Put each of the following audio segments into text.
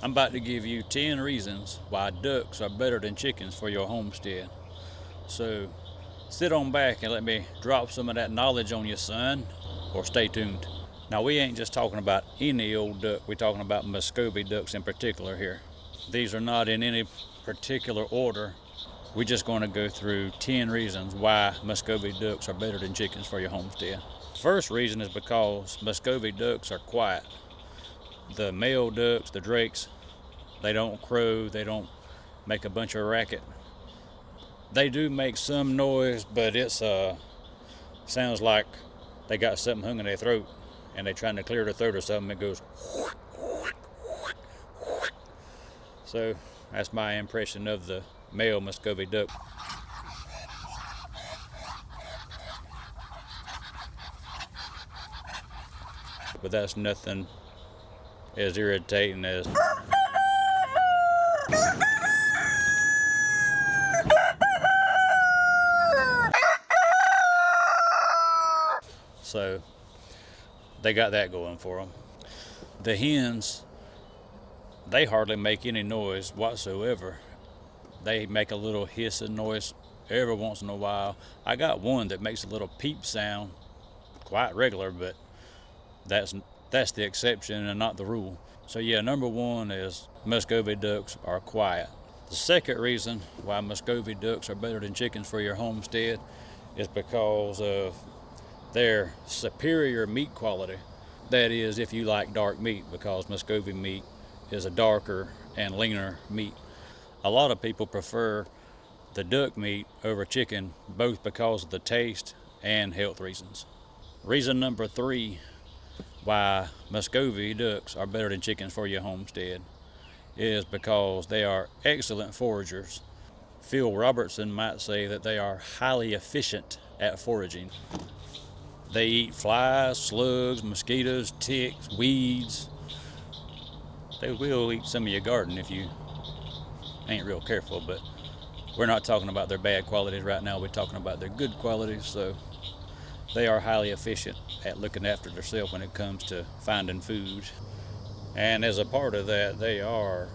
I'm about to give you 10 reasons why ducks are better than chickens for your homestead. So sit on back and let me drop some of that knowledge on you, son, or stay tuned. Now, we ain't just talking about any old duck, we're talking about Muscovy ducks in particular here. These are not in any particular order. We're just going to go through 10 reasons why Muscovy ducks are better than chickens for your homestead. First reason is because Muscovy ducks are quiet. The male ducks, the drakes, they don't crow, they don't make a bunch of racket. They do make some noise, but it's sounds like they got something hung in their throat and they're trying to clear their throat or something. It goes. So that's my impression of the male Muscovy duck. But that's nothing as irritating as so they got that going for them. The hens, they hardly make any noise whatsoever. They make a little hissing noise every once in a while. I got one that makes a little peep sound, quite regular, but that's the exception and not the rule. So yeah, number one is Muscovy ducks are quiet. The second reason why Muscovy ducks are better than chickens for your homestead is because of their superior meat quality. That is, if you like dark meat, because Muscovy meat is a darker and leaner meat. A lot of people prefer the duck meat over chicken, both because of the taste and health reasons. Reason number 3 why Muscovy ducks are better than chickens for your homestead is because they are excellent foragers. Phil Robertson might say that they are highly efficient at foraging. They eat flies, slugs, mosquitoes, ticks, weeds. They will eat some of your garden if you ain't real careful, but we're not talking about their bad qualities right now. We're talking about their good qualities. So they are highly efficient at looking after themselves when it comes to finding food. And as a part of that, they are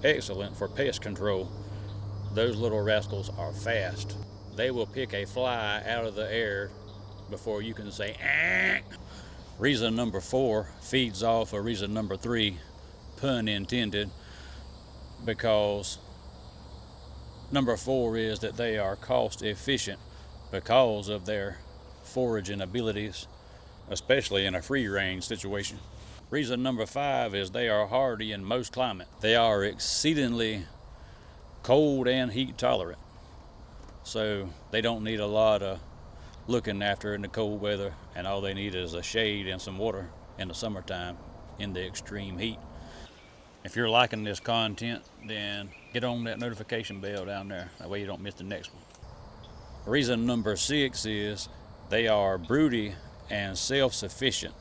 excellent for pest control. Those little rascals are fast. They will pick a fly out of the air before you can say, ah. Reason number 4 feeds off of reason number 3, pun intended, because number 4 is that they are cost efficient because of their foraging abilities, especially in a free range situation. Reason number 5 is they are hardy in most climates. They are exceedingly cold and heat tolerant, so they don't need a lot of looking after in the cold weather, and all they need is a shade and some water in the summertime in the extreme heat. If you're liking this content, then get on that notification bell down there. That way you don't miss the next one. Reason number 6 is they are broody and self-sufficient.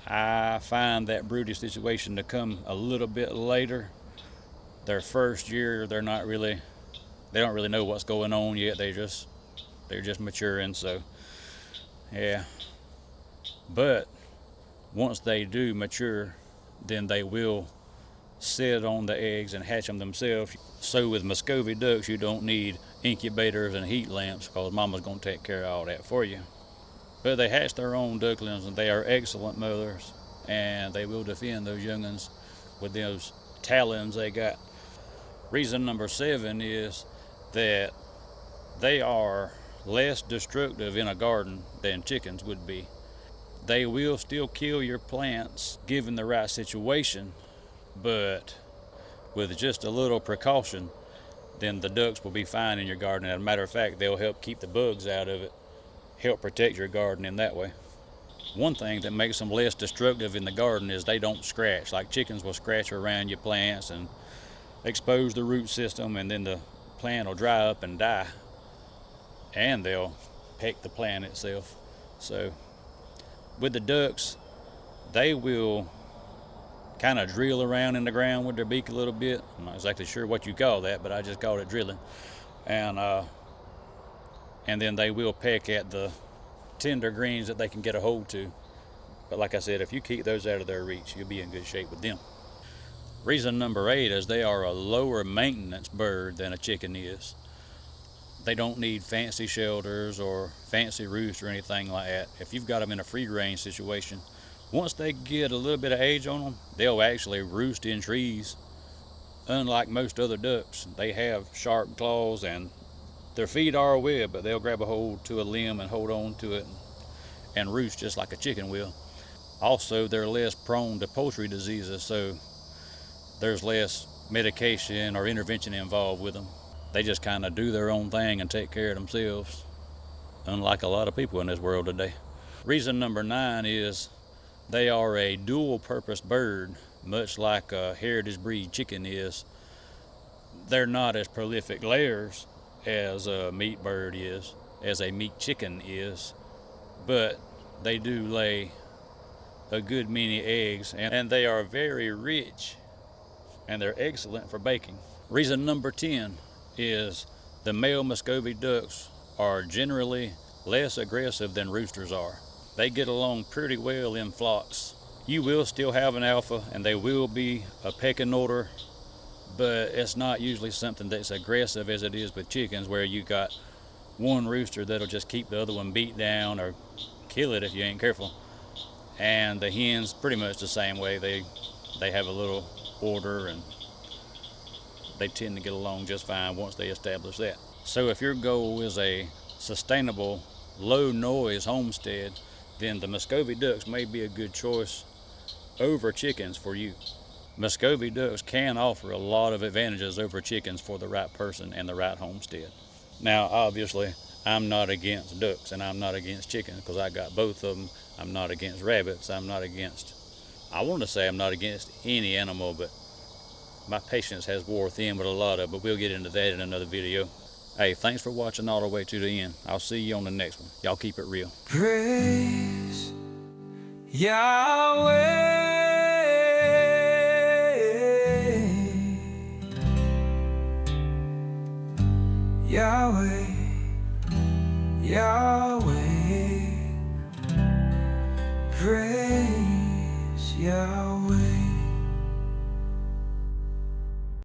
I find that broody situation to come a little bit later. Their first year, they don't really know what's going on yet. They're just maturing, so yeah. But once they do mature, then they will sit on the eggs and hatch them themselves. So with Muscovy ducks, you don't need incubators and heat lamps, because mama's going to take care of all that for you. But they hatch their own ducklings, and they are excellent mothers, and they will defend those young'uns with those talons they got. Reason number 7 is that they are less destructive in a garden than chickens would be. They will still kill your plants given the right situation, but with just a little precaution, then the ducks will be fine in your garden. As a matter of fact, they'll help keep the bugs out of it, help protect your garden in that way. One thing that makes them less destructive in the garden is they don't scratch. Like chickens will scratch around your plants and expose the root system, and then the plant will dry up and die, and they'll peck the plant itself. So with the ducks, they will kind of drill around in the ground with their beak a little bit. I'm not exactly sure what you call that, but I just call it drilling. And then they will peck at the tender greens that they can get a hold to. But like I said, if you keep those out of their reach, you'll be in good shape with them. Reason number 8 is they are a lower maintenance bird than a chicken is. They don't need fancy shelters or fancy roosts or anything like that. If you've got them in a free range situation, once they get a little bit of age on them, they'll actually roost in trees. Unlike most other ducks, they have sharp claws and their feet are a web, but they'll grab a hold to a limb and hold on to it and roost just like a chicken will. Also, they're less prone to poultry diseases, so there's less medication or intervention involved with them. They just kind of do their own thing and take care of themselves, unlike a lot of people in this world today. Reason number 9 is they are a dual purpose bird, much like a heritage breed chicken is. They're not as prolific layers as a meat bird is, as a meat chicken is, but they do lay a good many eggs, and they are very rich, and they're excellent for baking. Reason number 10 is the male Muscovy ducks are generally less aggressive than roosters are. They get along pretty well in flocks. You will still have an alpha and they will be a pecking order, but it's not usually something that's aggressive as it is with chickens, where you got one rooster that'll just keep the other one beat down or kill it if you ain't careful. And the hens pretty much the same way. They have a little order and they tend to get along just fine once they establish that. So if your goal is a sustainable, low noise homestead, then the Muscovy ducks may be a good choice over chickens for you. Muscovy ducks can offer a lot of advantages over chickens for the right person and the right homestead. Now, obviously, I'm not against ducks and I'm not against chickens because I got both of them. I'm not against rabbits. I want to say I'm not against any animal, but my patience has wore thin with a lot of it, but we'll get into that in another video. Hey, thanks for watching all the way to the end. I'll see you on the next one. Y'all keep it real. Praise Yahweh, Yahweh, Yahweh, praise Yahweh.